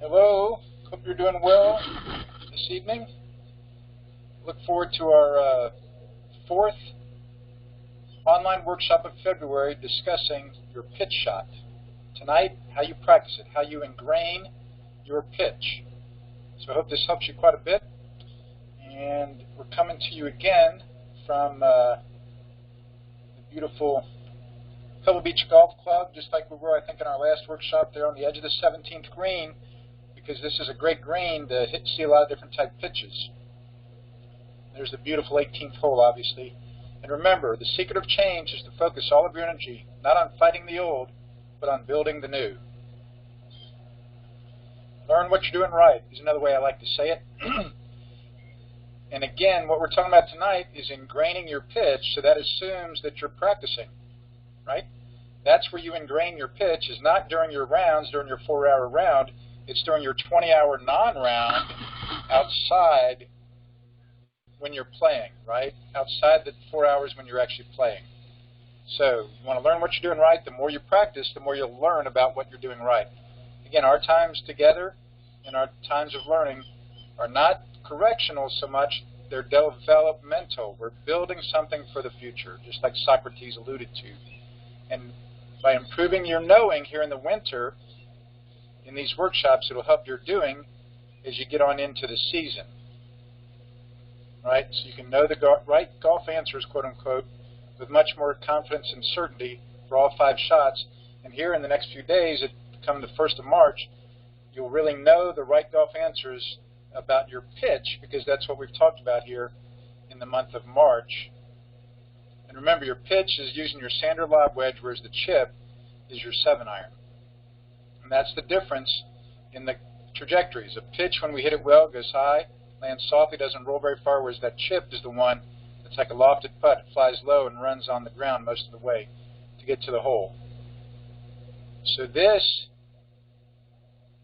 Hello, hope you're doing well this evening. Look forward to our fourth online workshop of February discussing your pitch shot. Tonight, how you practice it, how you ingrain your pitch. So I hope this helps you quite a bit. And we're coming to you again from the beautiful Pebble Beach Golf Club, just like we were, I think, in our last workshop there on the edge of the 17th green, because this is a great green to see a lot of different type pitches. There's the beautiful 18th hole, obviously. And remember, the secret of change is to focus all of your energy, not on fighting the old, but on building the new. Learn what you're doing right is another way I like to say it. And again, what we're talking about tonight is ingraining your pitch, so that assumes that you're practicing, right? That's where you ingrain your pitch, is not during your rounds, during your 4-hour round. It's during your 20-hour non-round outside when you're playing, right? Outside the 4 hours when you're actually playing. So you want to learn what you're doing right. The more you practice, the more you'll learn about what you're doing right. Again, our times together and our times of learning are not correctional so much. They're developmental. We're building something for the future, just like Socrates alluded to. And by improving your knowing here in the winter, in these workshops, it'll help your doing as you get on into the season. Right? So you can know the right golf answers, quote unquote, with much more confidence and certainty for all 5 shots. And here in the next few days, come the 1st of March, you'll really know the right golf answers about your pitch, because that's what we've talked about here in the month of March. And remember, your pitch is using your sander lob wedge, whereas the chip is your 7-iron. And that's the difference in the trajectories. A pitch, when we hit it well, goes high, lands softly, doesn't roll very far, whereas that chip is the one that's like a lofted putt. It flies low and runs on the ground most of the way to get to the hole. So this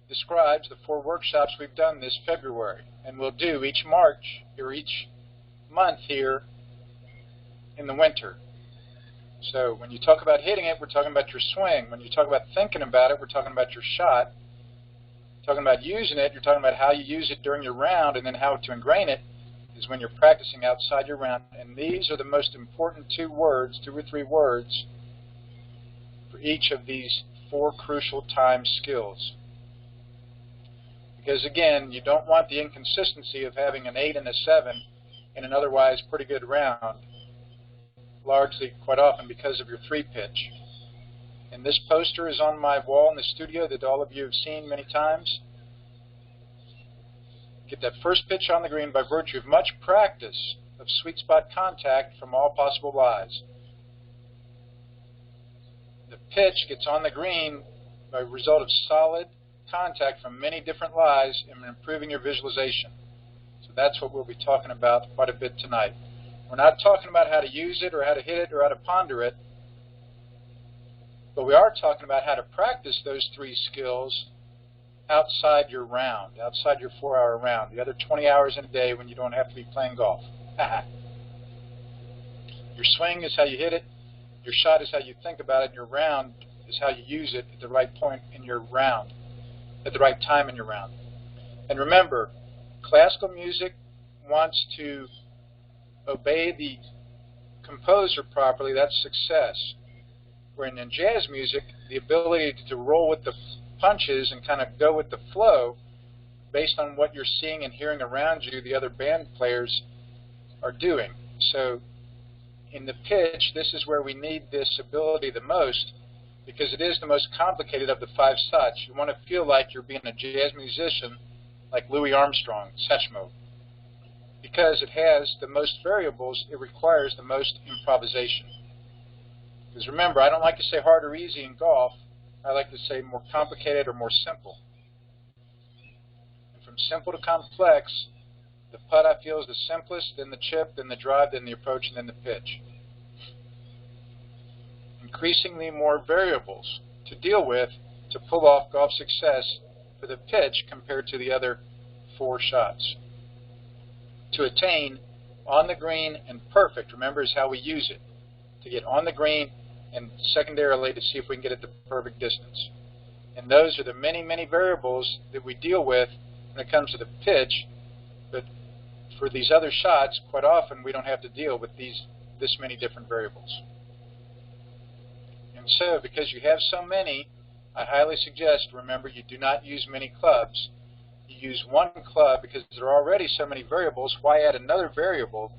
describes the 4 workshops we've done this February, and we'll do each March or each month here in the winter. So when you talk about hitting it, we're talking about your swing. When you talk about thinking about it, we're talking about your shot. Talking about using it, you're talking about how you use it during your round, and then how to ingrain it is when you're practicing outside your round. And these are the most important 2 or 3 words for each of these 4 crucial time skills. Because again, you don't want the inconsistency of having an 8 and a 7 in an otherwise pretty good round, largely quite often because of your 3 pitch. And this poster is on my wall in the studio that all of you have seen many times. Get that first pitch on the green by virtue of much practice of sweet spot contact from all possible lies. The pitch gets on the green by result of solid contact from many different lies and improving your visualization. So that's what we'll be talking about quite a bit tonight. We're not talking about how to use it or how to hit it or how to ponder it, but we are talking about how to practice those 3 skills outside your round, outside your 4-hour round, the other 20 hours in a day when you don't have to be playing golf. Your swing is how you hit it, your shot is how you think about it, and your round is how you use it at the right point in your round, at the right time in your round. And remember, classical music wants to obey the composer properly. That's success. Where in jazz music, the ability to roll with the punches and kind of go with the flow based on what you're seeing and hearing around you the other band players are doing. So in the pitch, this is where we need this ability the most, because it is the most complicated of the 5 shots. You want to feel like you're being a jazz musician like Louis Armstrong, Satchmo. Because it has the most variables, it requires the most improvisation. Because remember, I don't like to say hard or easy in golf. I like to say more complicated or more simple. And from simple to complex, the putt I feel is the simplest, then the chip, then the drive, then the approach, and then the pitch. Increasingly more variables to deal with to pull off golf success for the pitch compared to the other 4 shots. To attain on the green and perfect, remember, is how we use it. To get on the green and secondarily to see if we can get it the perfect distance. And those are the many, many variables that we deal with when it comes to the pitch. But for these other shots, quite often we don't have to deal with this many different variables. And so, because you have so many, I highly suggest, remember, you do not use many clubs. You use one club because there are already so many variables. Why add another variable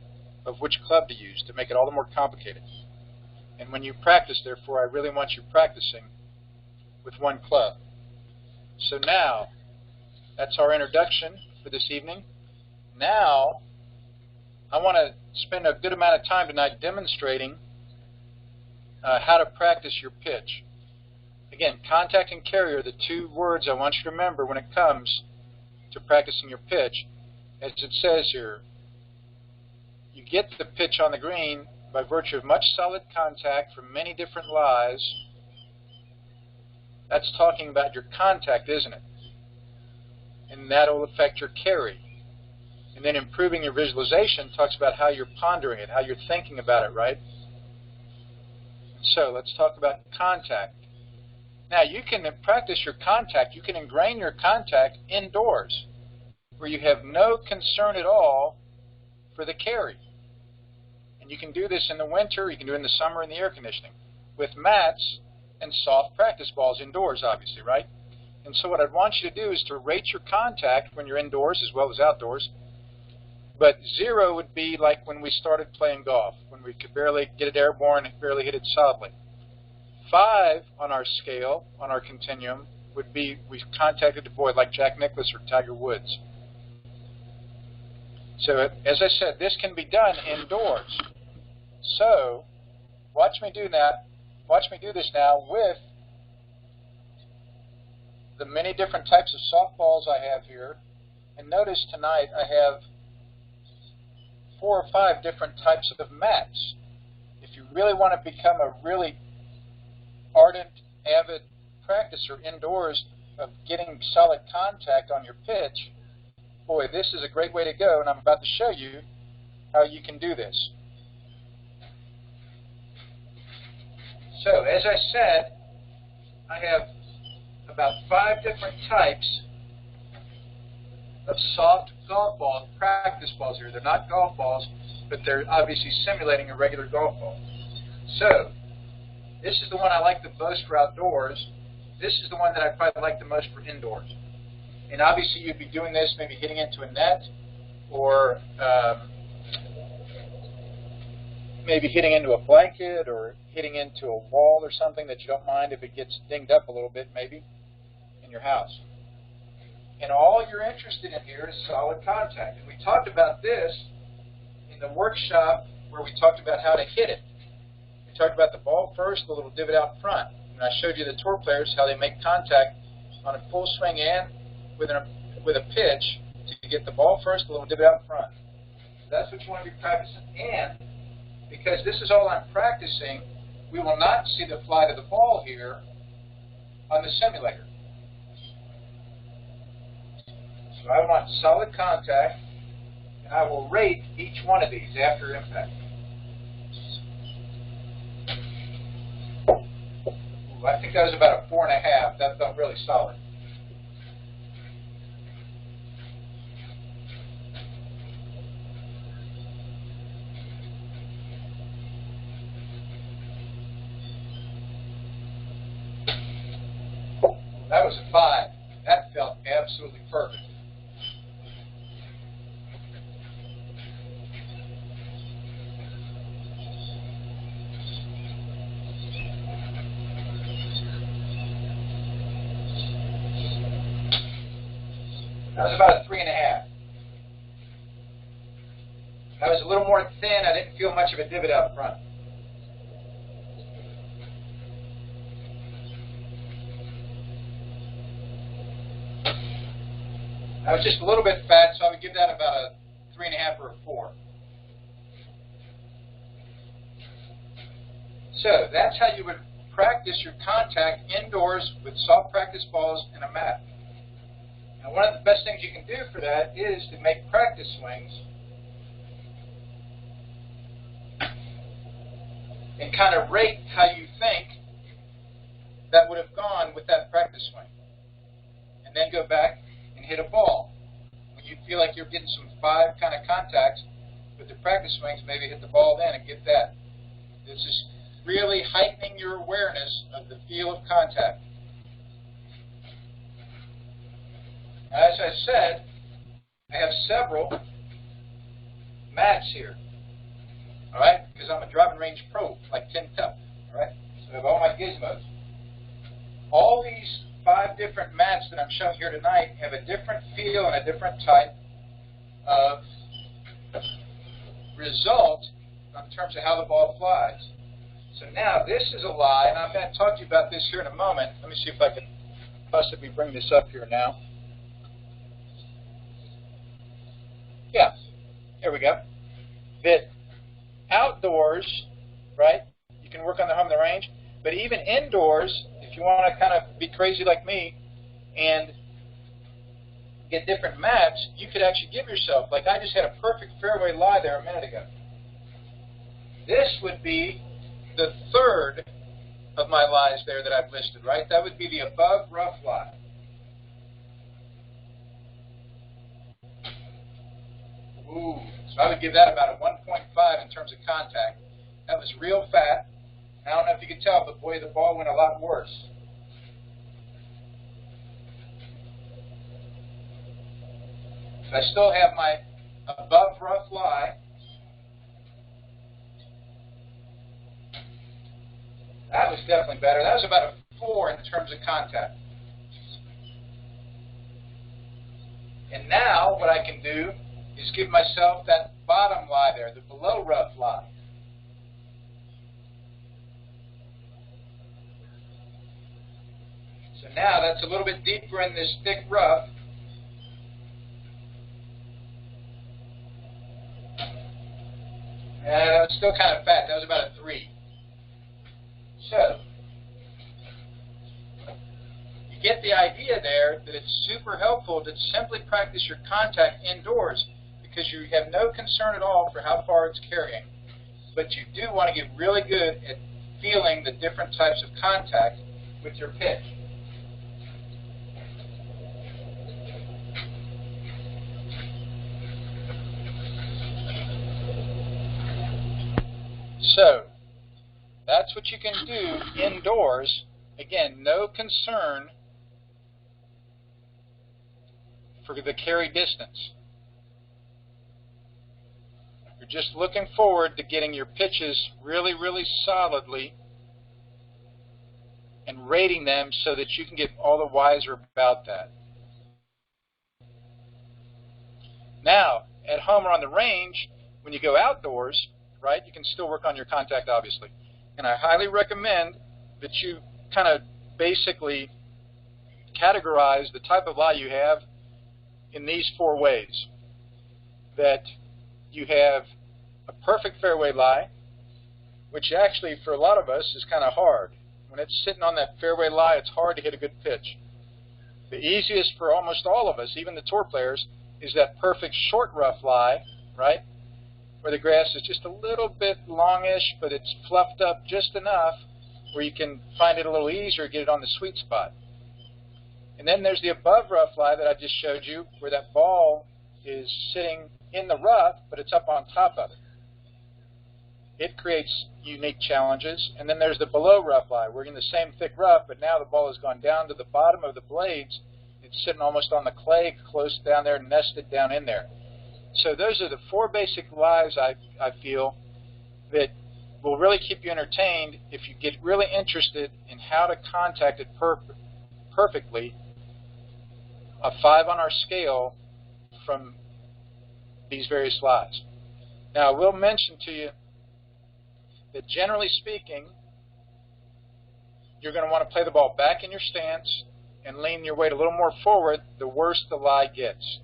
of which club to use to make it all the more complicated? And when you practice, therefore, I really want you practicing with one club. So now, that's our introduction for this evening. Now, I want to spend a good amount of time tonight demonstrating how to practice your pitch. Again, contact and carry are the two words I want you to remember when it comes to practicing your pitch. As it says here, you get the pitch on the green by virtue of much solid contact from many different lies. That's talking about your contact, isn't it? And that will affect your carry. And then improving your visualization talks about how you're pondering it, how you're thinking about it, right? So let's talk about contact. Now you can practice your contact, you can ingrain your contact indoors where you have no concern at all for the carry. And you can do this in the winter, you can do it in the summer in the air conditioning with mats and soft practice balls indoors, obviously, right? And so what I'd want you to do is to rate your contact when you're indoors as well as outdoors. But 0 would be like when we started playing golf, when we could barely get it airborne and barely hit it solidly. 5 on our scale, on our continuum, would be we contacted to avoid like Jack Nicklaus or Tiger Woods. So as I said, this can be done indoors. So watch me do that. Watch me do this now with the many different types of softballs I have here. And notice tonight I have 4 or 5 different types of mats. If you really want to become a really ardent, avid practicer indoors of getting solid contact on your pitch, boy, this is a great way to go, and I'm about to show you how you can do this. So, as I said, I have about 5 different types of soft golf balls, practice balls here. They're not golf balls, but they're obviously simulating a regular golf ball. So, this is the one I like the most for outdoors. This is the one that I probably like the most for indoors. And obviously you'd be doing this maybe hitting into a net or maybe hitting into a blanket or hitting into a wall or something that you don't mind if it gets dinged up a little bit maybe in your house. And all you're interested in here is solid contact. And we talked about this in the workshop where we talked about how to hit it. We talked about the ball first, the little divot out front. And I showed you the tour players how they make contact on a full swing in with a pitch to get the ball first, the little divot out front. So that's what you want to be practicing. And because this is all I'm practicing, we will not see the flight of the ball here on the simulator. So I want solid contact, and I will rate each one of these after impact. Ooh, I think that was about a 4.5. That felt really solid. That was a 5. That felt absolutely perfect. That was about a 3.5. That was a little more thin. I didn't feel much of a divot out front. That was just a little bit fat, so I would give that about a 3.5 or a 4. So that's how you would practice your contact indoors with soft practice balls and a mat. Now, one of the best things you can do for that is to make practice swings and kind of rate how you think that would have gone with that practice swing. then go back and hit a ball. When you feel like you're getting some 5 kind of contacts with the practice swings, maybe hit the ball then and get that. This is really heightening your awareness of the feel of contact. As I said, I have several mats here, all right, because I'm a driving range pro, like Tin Cup, all right, so I have all my gizmos. All these 5 different mats that I'm showing here tonight have a different feel and a different type of result in terms of how the ball flies. So now this is a lie, and I'm going to talk to you about this here in a moment. Let me see if I can possibly bring this up here now. Yeah, here we go. That outdoors, right, you can work on the home of the range, but even indoors, if you want to kind of be crazy like me and get different mats, you could actually give yourself, like I just had a perfect fairway lie there a minute ago. This would be the 3rd of my lies there that I've listed, right? That would be the above rough lie. Ooh, so I would give that about a 1.5 in terms of contact. That was real fat. I don't know if you could tell, but boy, the ball went a lot worse. So I still have my above rough lie. That was definitely better. That was about a 4 in terms of contact. And now what I can do is give myself that bottom lie there, the below rough lie. So now that's a little bit deeper in this thick rough. And it's still kind of fat. That was about a 3. So, you get the idea there that it's super helpful to simply practice your contact indoors because you have no concern at all for how far it's carrying. But you do want to get really good at feeling the different types of contact with your pitch. So, that's what you can do indoors. Again, no concern for the carry distance. You're just looking forward to getting your pitches really, really solidly and rating them so that you can get all the wiser about that. Now, at home or on the range, when you go outdoors, right, you can still work on your contact, obviously. And I highly recommend that you kind of basically categorize the type of lie you have in these 4 ways. That you have a perfect fairway lie, which actually for a lot of us is kind of hard. When it's sitting on that fairway lie, it's hard to hit a good pitch. The easiest for almost all of us, even the tour players, is that perfect short rough lie, right? Where the grass is just a little bit longish, but it's fluffed up just enough where you can find it a little easier, get it on the sweet spot. And then there's the above rough lie that I just showed you, where that ball is sitting in the rough, but it's up on top of it. It creates unique challenges. And then there's the below rough lie. We're in the same thick rough, but now the ball has gone down to the bottom of the blades. It's sitting almost on the clay, close down there, nested down in there. So those are the 4 basic lies I feel that will really keep you entertained if you get really interested in how to contact it perfectly, a 5 on our scale from these various lies. Now, I will mention to you that generally speaking, you're going to want to play the ball back in your stance and lean your weight a little more forward the worse the lie gets.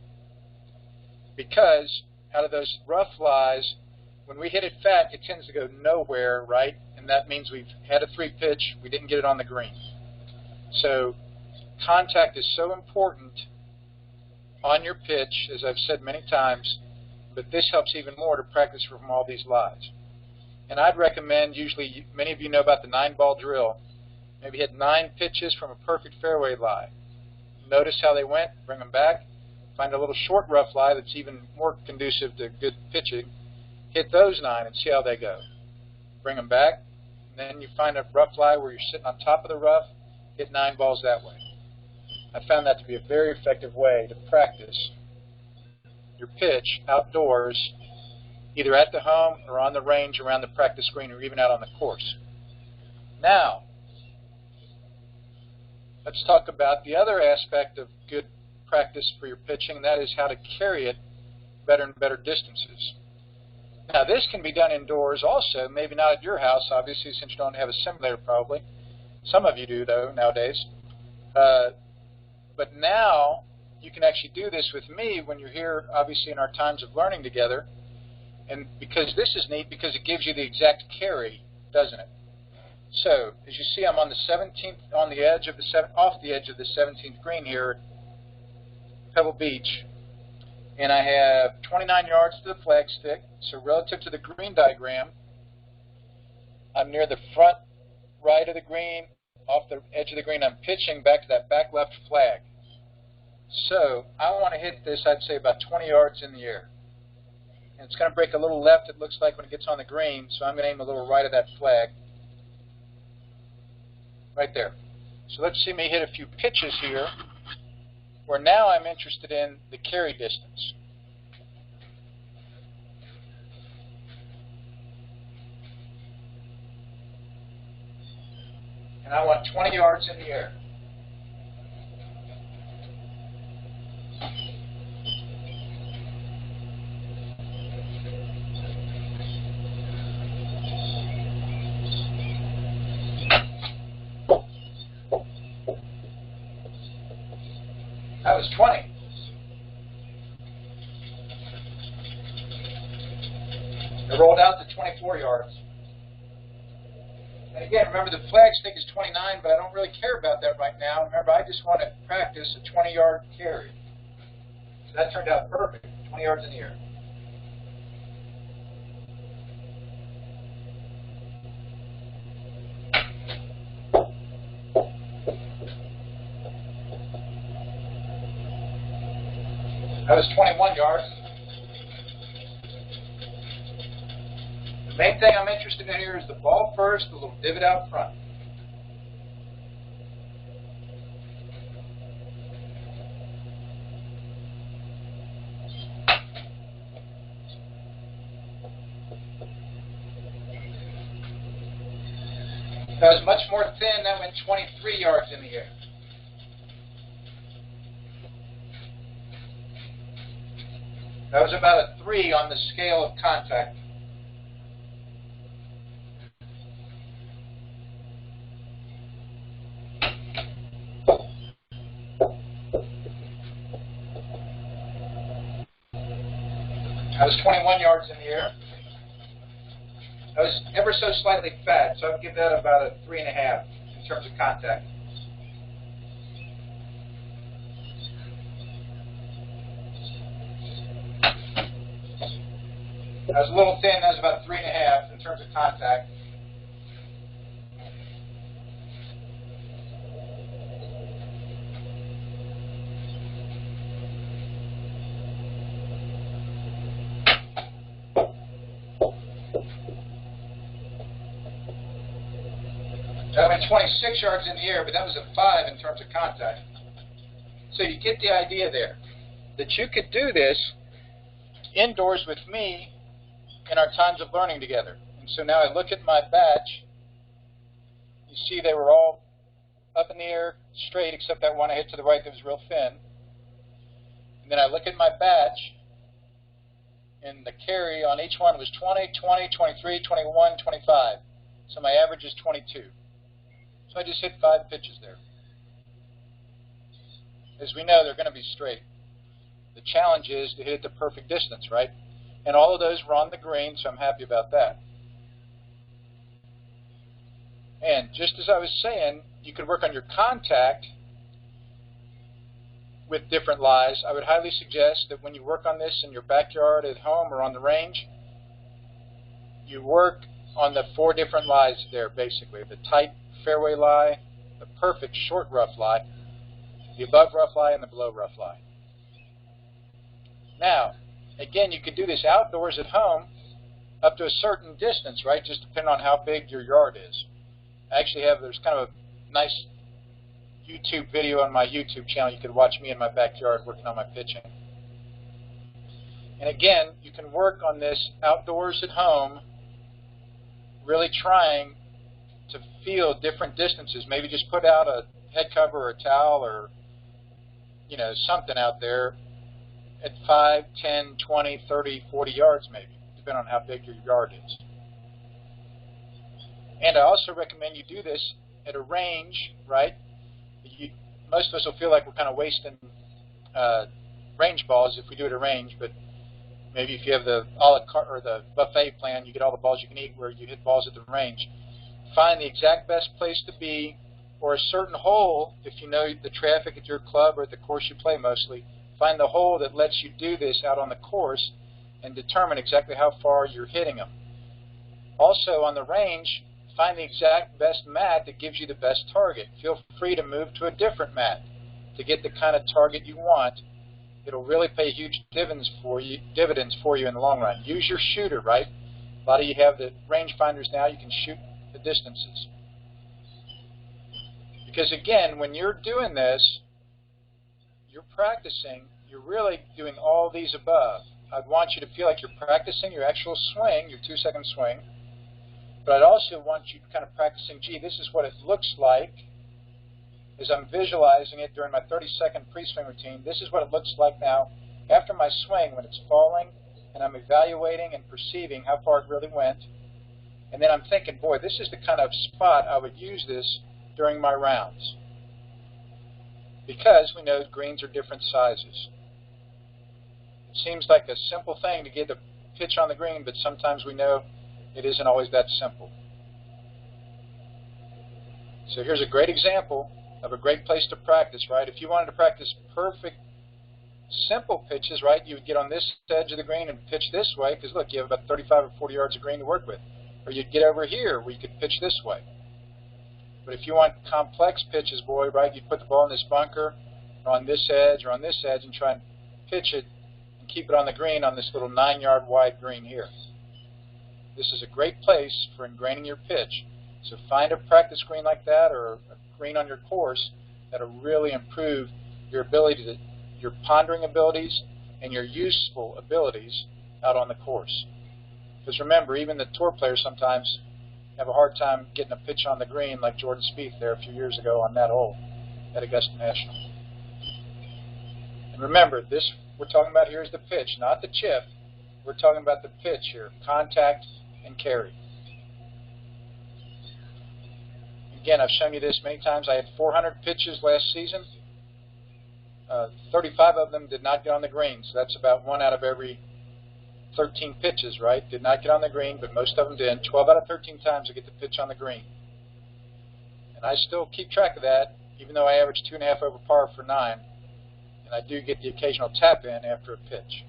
Because out of those rough lies, when we hit it fat, it tends to go nowhere, right? And that means we've had a 3 pitch, we didn't get it on the green. So contact is so important on your pitch, as I've said many times, but this helps even more to practice from all these lies. And I'd recommend, usually, many of you know about the 9-ball drill. Maybe hit 9 pitches from a perfect fairway lie. notice how they went, bring them back, find a little short rough lie that's even more conducive to good pitching, hit those 9 and see how they go. Bring them back, and then you find a rough lie where you're sitting on top of the rough, hit 9 balls that way. I found that to be a very effective way to practice your pitch outdoors, either at the home or on the range around the practice green or even out on the course. Now, let's talk about the other aspect of good practice for your pitching, and that is how to carry it better and better distances. Now, this can be done indoors also, maybe not at your house, obviously, since you don't have a simulator probably. Some of you do, though, nowadays. But now, you can actually do this with me when you're here, obviously, in our times of learning together. And because this is neat, because it gives you the exact carry, doesn't it? So, as you see, I'm on the 17th, on the edge of the off the edge of the 17th green here, Pebble Beach, and I have 29 yards to the flag stick. So, relative to the green diagram, I'm near the front right of the green, off the edge of the green. I'm pitching back to that back left flag. So, I want to hit this, I'd say, about 20 yards in the air. And it's going to break a little left, it looks like, when it gets on the green, so I'm going to aim a little right of that flag. Right there. So let's see me hit a few pitches here, where now I'm interested in the carry distance. And I want 20 yards in the air. That was 20. It rolled out to 24 yards. And again, remember the flag stick is 29, but I don't really care about that right now. Remember, I just want to practice a 20-yard carry. So that turned out perfect, 20 yards in the air. That was 21 yards. The main thing I'm interested in here is the ball first, the little divot out front. That was much more thin. That went 23 yards in the air. That was about a 3 on the scale of contact. That was 21 yards in the air. That was ever so slightly fat, so I'd give that about a 3.5 in terms of contact. That was a little thin. That was about 3.5 in terms of contact. That went 26 yards in the air, but that was a 5 in terms of contact. So you get the idea there, that you could do this indoors with me in our times of learning together. And so now I look at my batch. You see they were all up in the air straight, except that one I hit to the right that was real thin. And then I look at my batch, and the carry on each one was 20, 20, 23, 21, 25. So my average is 22. So I just hit 5 pitches there. As we know, they're going to be straight. The challenge is to hit it the perfect distance, right? And all of those were on the green, so I'm happy about that. And just as I was saying, you could work on your contact with different lies. I would highly suggest that when you work on this in your backyard, at home, or on the range, you work on the 4 different lies there, basically. The tight fairway lie, the perfect short rough lie, the above rough lie and the below rough lie. Now, again, you could do this outdoors at home up to a certain distance, right? Just depending on how big your yard is. I actually there's kind of a nice YouTube video on my YouTube channel. You could watch me in my backyard working on my pitching. And again, you can work on this outdoors at home, really trying to feel different distances. Maybe just put out a head cover or a towel or, you know, something out there at 5, 10, 20, 30, 40 yards maybe, depending on how big your yard is. And I also recommend you do this at a range, right? Most of us will feel like we're kind of wasting range balls if we do it at a range, but maybe if you have the a la carte or the buffet plan, you get all the balls you can eat where you hit balls at the range. Find the exact best place to be, or a certain hole, if you know the traffic at your club or at the course you play mostly. Find the hole that lets you do this out on the course and determine exactly how far you're hitting them. Also on the range, find the exact best mat that gives you the best target. Feel free to move to a different mat to get the kind of target you want. It'll really pay huge dividends for you in the long run. Use your shooter, right? A lot of you have the range finders now. You can shoot the distances. Because again, when you're doing this, you're practicing. You're really doing all these above. I'd want you to feel like you're practicing your actual swing, your 2-second swing. But I'd also want you kind of practicing, gee, this is what it looks like as I'm visualizing it during my 30-second pre-swing routine. This is what it looks like now after my swing when it's falling, and I'm evaluating and perceiving how far it really went. And then I'm thinking, boy, this is the kind of spot I would use this during my rounds. Because we know greens are different sizes. It seems like a simple thing to get a pitch on the green, but sometimes we know it isn't always that simple. So here's a great example of a great place to practice, right? If you wanted to practice perfect, simple pitches, right, you would get on this edge of the green and pitch this way, because look, you have about 35 or 40 yards of green to work with. Or you'd get over here where you could pitch this way. But if you want complex pitches, boy, right, you'd put the ball in this bunker, or on this edge, or on this edge, and try and pitch it and keep it on the green on this little 9-yard wide green here. This is a great place for ingraining your pitch. So find a practice green like that, or a green on your course that'll really improve your ability your pondering abilities and your useful abilities out on the course. Because remember, even the tour players sometimes have a hard time getting a pitch on the green like Jordan Spieth there a few years ago on that hole at Augusta National. And remember, this we're talking about here is the pitch, not the chip. We're talking about the pitch here, contact and carry. Again, I've shown you this many times. I had 400 pitches last season. 35 of them did not get on the green, so that's about 1 out of every 13 pitches, right? Did not get on the green, but most of them did. 12 out of 13 times I get the pitch on the green. And I still keep track of that, even though I average 2.5 over par for 9, and I do get the occasional tap in after a pitch.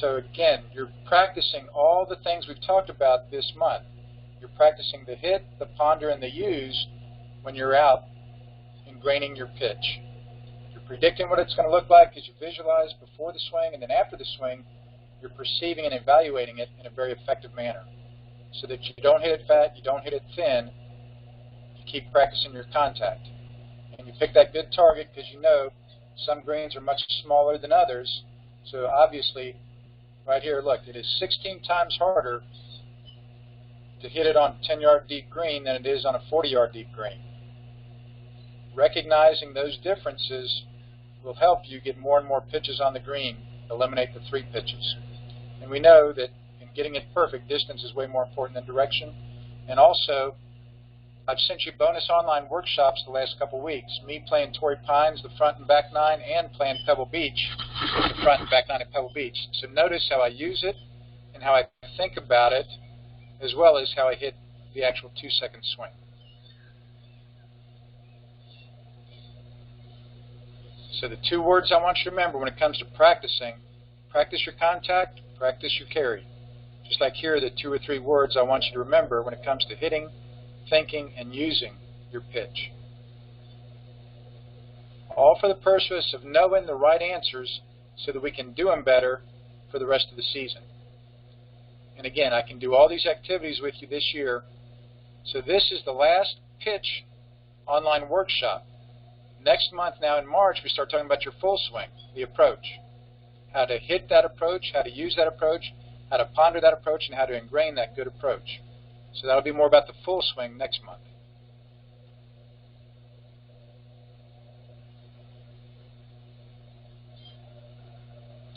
So again, you're practicing all the things we've talked about this month. You're practicing the hit, the ponder, and the use when you're out ingraining your pitch. You're predicting what it's going to look like as you visualize before the swing, and then after the swing, you're perceiving and evaluating it in a very effective manner. So that you don't hit it fat, you don't hit it thin, you keep practicing your contact. And you pick that good target because you know some greens are much smaller than others. So obviously, right here, look, it is 16 times harder to hit it on a 10-yard deep green than it is on a 40-yard deep green. Recognizing those differences will help you get more and more pitches on the green, eliminate the 3 pitches. And we know that in getting it perfect, distance is way more important than direction. And also, I've sent you bonus online workshops the last couple weeks. Me playing Torrey Pines, the front and back 9, and playing Pebble Beach, the front and back 9 at Pebble Beach. So notice how I use it and how I think about it, as well as how I hit the actual 2-second swing. So the 2 words I want you to remember when it comes to practicing: practice your contact, practice your carry. Just like here are the 2 or 3 words I want you to remember when it comes to hitting, thinking, and using your pitch. all for the purpose of knowing the right answers so that we can do them better for the rest of the season. And again, I can do all these activities with you this year. So this is the last pitch online workshop. Next month, now in March, we start talking about your full swing, the approach. How to hit that approach, how to use that approach, how to ponder that approach, and how to ingrain that good approach. So that'll be more about the full swing next month.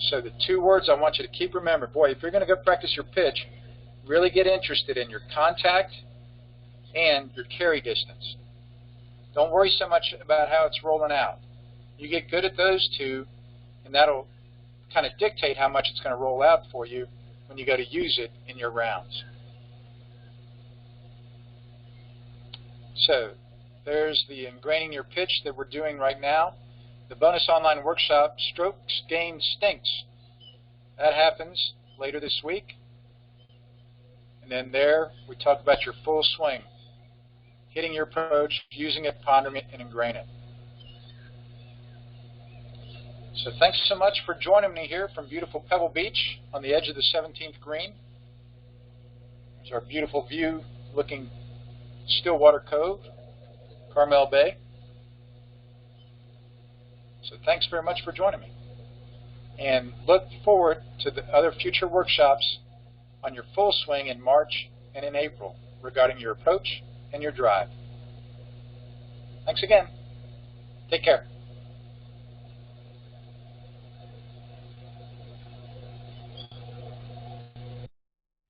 So the two words I want you to keep remembering, boy, if you're going to go practice your pitch, really get interested in your contact and your carry distance. Don't worry so much about how it's rolling out. You get good at those two, and that'll kind of dictate how much it's going to roll out for you when you go to use it in your rounds. So there's the ingraining your pitch that we're doing right now. The bonus online workshop, Strokes Gained Stinks. That happens later this week. And then there we talk about your full swing. Hitting your approach, using it, pondering it, and ingrain it. So thanks so much for joining me here from beautiful Pebble Beach on the edge of the 17th green. There's our beautiful view looking Stillwater Cove, Carmel Bay. So thanks very much for joining me. And look forward to the other future workshops on your full swing in March and in April regarding your approach and your drive. Thanks again. Take care.